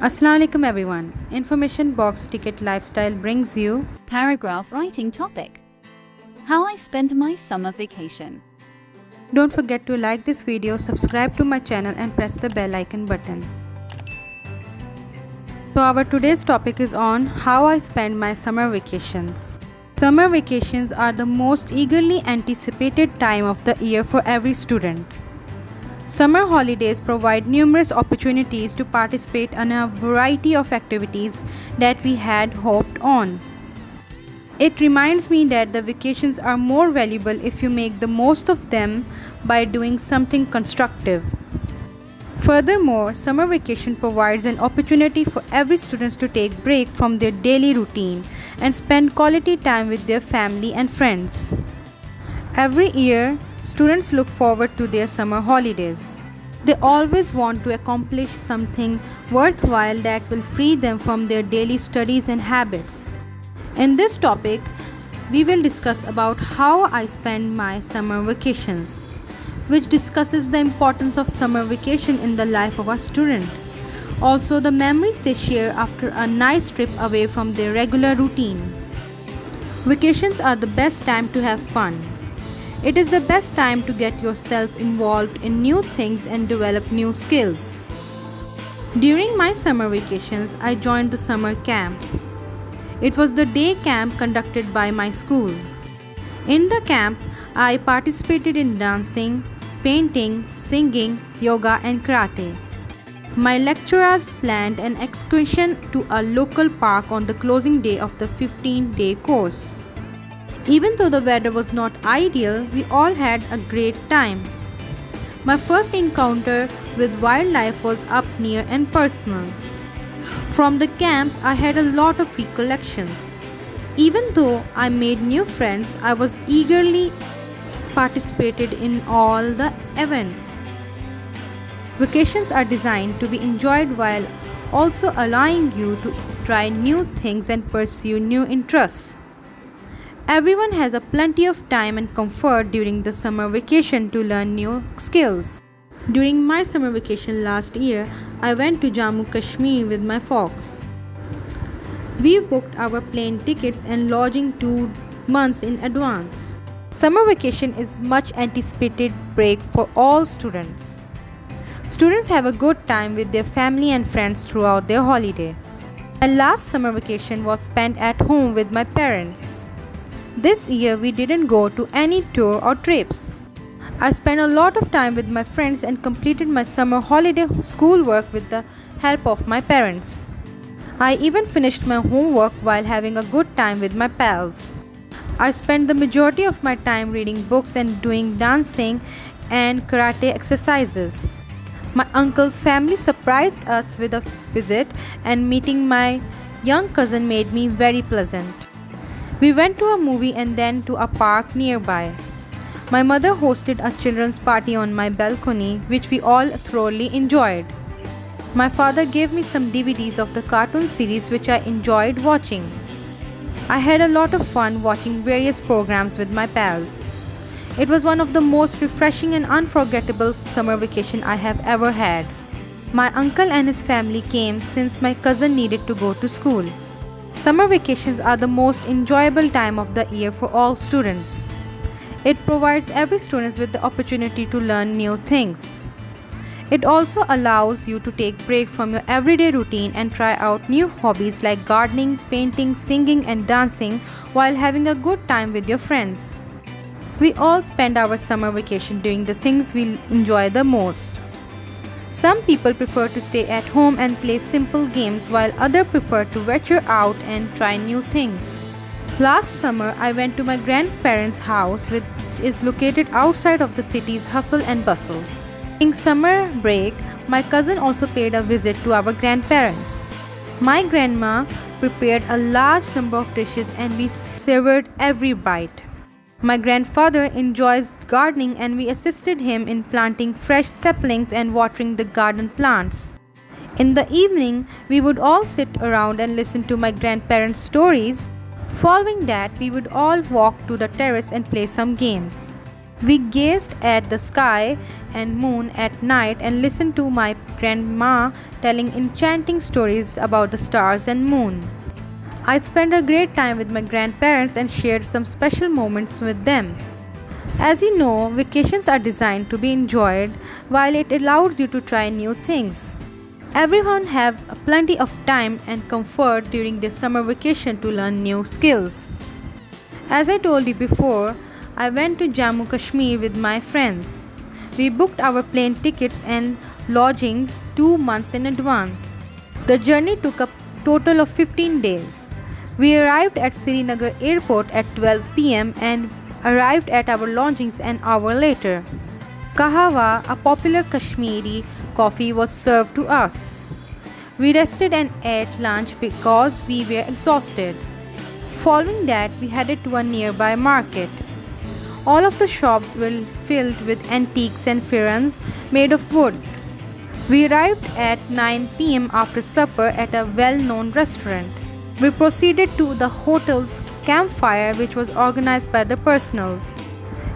Assalamu alaikum everyone. Information Box Ticket Lifestyle brings you Paragraph writing topic: How I spent my summer vacation. Don't forget to like this video, subscribe to my channel and press the bell icon button. So our today's topic is on how I spend my summer vacations. Summer vacations are the most eagerly anticipated time of the year for every student. Summer holidays provide numerous opportunities to participate in a variety of activities that we had hoped on. It reminds me that the vacations are more valuable if you make the most of them by doing something constructive. Furthermore, summer vacation provides an opportunity for every student to take break from their daily routine and spend quality time with their family and friends. Every year, students look forward to their summer holidays. They always want to accomplish something worthwhile that will free them from their daily studies and habits. In this topic, we will discuss about how I spend my summer vacations, which discusses the importance of summer vacation in the life of a student. Also, the memories they share after a nice trip away from their regular routine. Vacations are the best time to have fun. It is the best time to get yourself involved in new things and develop new skills. During my summer vacations, I joined the summer camp. It was the day camp conducted by my school. In the camp, I participated in dancing, painting, singing, yoga and karate. My lecturers planned an excursion to a local park on the closing day of the 15-day course. Even though the weather was not ideal, we all had a great time. My first encounter with wildlife was up near and personal. From the camp, I had a lot of recollections. Even though I made new friends, I was eagerly participated in all the events. Vacations are designed to be enjoyed while also allowing you to try new things and pursue new interests. Everyone has a plenty of time and comfort during the summer vacation to learn new skills. During my summer vacation last year, I went to Jammu Kashmir with my folks. We booked our plane tickets and lodging 2 months in advance. Summer vacation is much anticipated break for all students. Students have a good time with their family and friends throughout their holiday. My last summer vacation was spent at home with my parents. This year we didn't go to any tour or trips. I spent a lot of time with my friends and completed my summer holiday schoolwork with the help of my parents. I even finished my homework while having a good time with my pals. I spent the majority of my time reading books and doing dancing and karate exercises. My uncle's family surprised us with a visit, and meeting my young cousin made me very pleasant. We went to a movie and then to a park nearby. My mother hosted a children's party on my balcony, which we all thoroughly enjoyed. My father gave me some DVDs of the cartoon series which I enjoyed watching. I had a lot of fun watching various programs with my pals. It was one of the most refreshing and unforgettable summer vacation I have ever had. My uncle and his family came since my cousin needed to go to school. Summer vacations are the most enjoyable time of the year for all students. It provides every student with the opportunity to learn new things. It also allows you to take break from your everyday routine and try out new hobbies like gardening, painting, singing and dancing while having a good time with your friends. We all spend our summer vacation doing the things we enjoy the most. Some people prefer to stay at home and play simple games while others prefer to venture out and try new things. Last summer, I went to my grandparents' house, which is located outside of the city's hustle and bustles. In summer break, my cousin also paid a visit to our grandparents. My grandma prepared a large number of dishes and we savored every bite. My grandfather enjoys gardening and we assisted him in planting fresh saplings and watering the garden plants. In the evening, we would all sit around and listen to my grandparents' stories. Following that, we would all walk to the terrace and play some games. We gazed at the sky and moon at night and listened to my grandma telling enchanting stories about the stars and moon. I spent a great time with my grandparents and shared some special moments with them. As you know, vacations are designed to be enjoyed while it allows you to try new things. Everyone have plenty of time and comfort during their summer vacation to learn new skills. As I told you before, I went to Jammu Kashmir with my friends. We booked our plane tickets and lodgings 2 months in advance. The journey took a total of 15 days. We arrived at Srinagar airport at 12 p.m. and arrived at our lodgings an hour later. Kahawa, a popular Kashmiri coffee, was served to us. We rested and ate lunch because we were exhausted. Following that, we headed to a nearby market. All of the shops were filled with antiques and figurines made of wood. We arrived at 9 p.m. after supper at a well-known restaurant. We proceeded to the hotel's campfire, which was organized by the personals.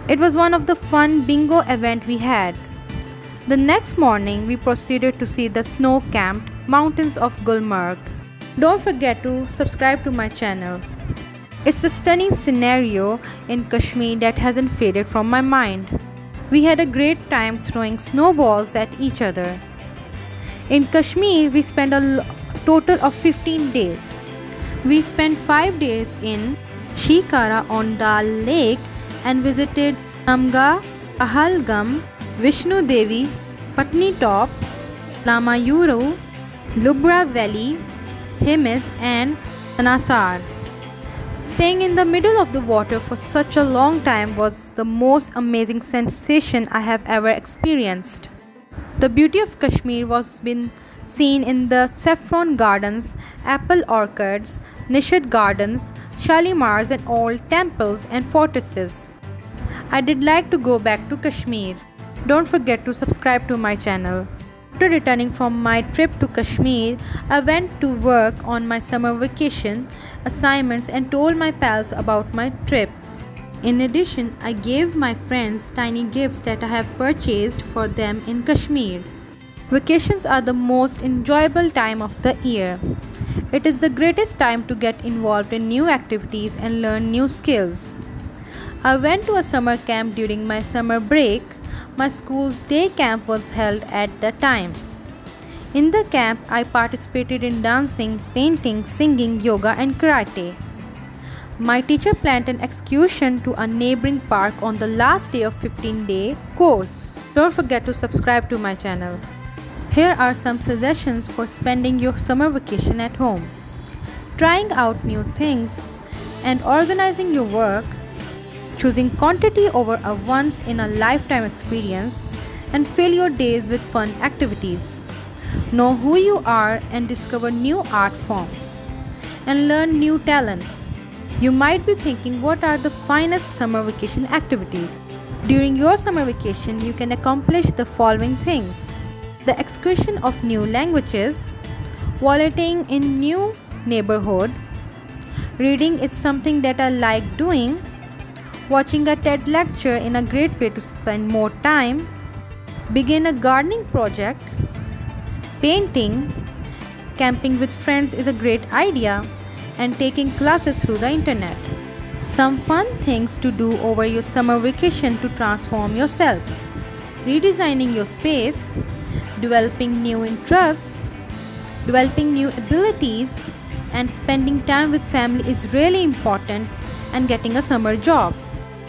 It was one of the fun bingo event we had. The next morning, we proceeded to see the snow-capped mountains of Gulmarg. Don't forget to subscribe to my channel. It's a stunning scenario in Kashmir that hasn't faded from my mind. We had a great time throwing snowballs at each other. In Kashmir, we spent a total of 15 days. We spent 5 days in Shikara on Dal Lake and visited Namga, Pahalgam, Vishnu Devi, Patni Top, Lamayuru, Lubra Valley, Himis and Tanasar. Staying in the middle of the water for such a long time was the most amazing sensation I have ever experienced. The beauty of Kashmir was been seen in the saffron gardens, apple orchards, Nishad gardens, Shalimars and old temples and fortresses. I did like to go back to Kashmir. Don't forget to subscribe to my channel. After returning from my trip to Kashmir, I went to work on my summer vacation assignments and told my pals about my trip. In addition, I gave my friends tiny gifts that I have purchased for them in Kashmir. Vacations are the most enjoyable time of the year. It is the greatest time to get involved in new activities and learn new skills. I went to a summer camp during my summer break. My school's day camp was held at the time. In the camp, I participated in dancing, painting, singing, yoga and karate. My teacher planned an excursion to a neighboring park on the last day of 15-day course. Don't forget to subscribe to my channel. Here are some suggestions for spending your summer vacation at home. Trying out new things and organizing your work, choosing quantity over a once-in-a-lifetime experience, and fill your days with fun activities. Know who you are and discover new art forms, and learn new talents. You might be thinking, what are the finest summer vacation activities? During your summer vacation, you can accomplish the following things: the acquisition of new languages, volunteering in new neighborhood, reading is something that I like doing, watching a TED lecture in a great way to spend more time, begin a gardening project, painting, camping with friends is a great idea, and taking classes through the internet. Some fun things to do over your summer vacation to transform yourself: redesigning your space, developing new interests, developing new abilities, and spending time with family is really important, and getting a summer job.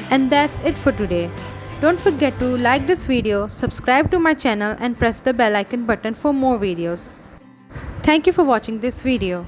And that's it for today. Don't forget to like this video, subscribe to my channel and press the bell icon button for more videos. Thank you for watching this video.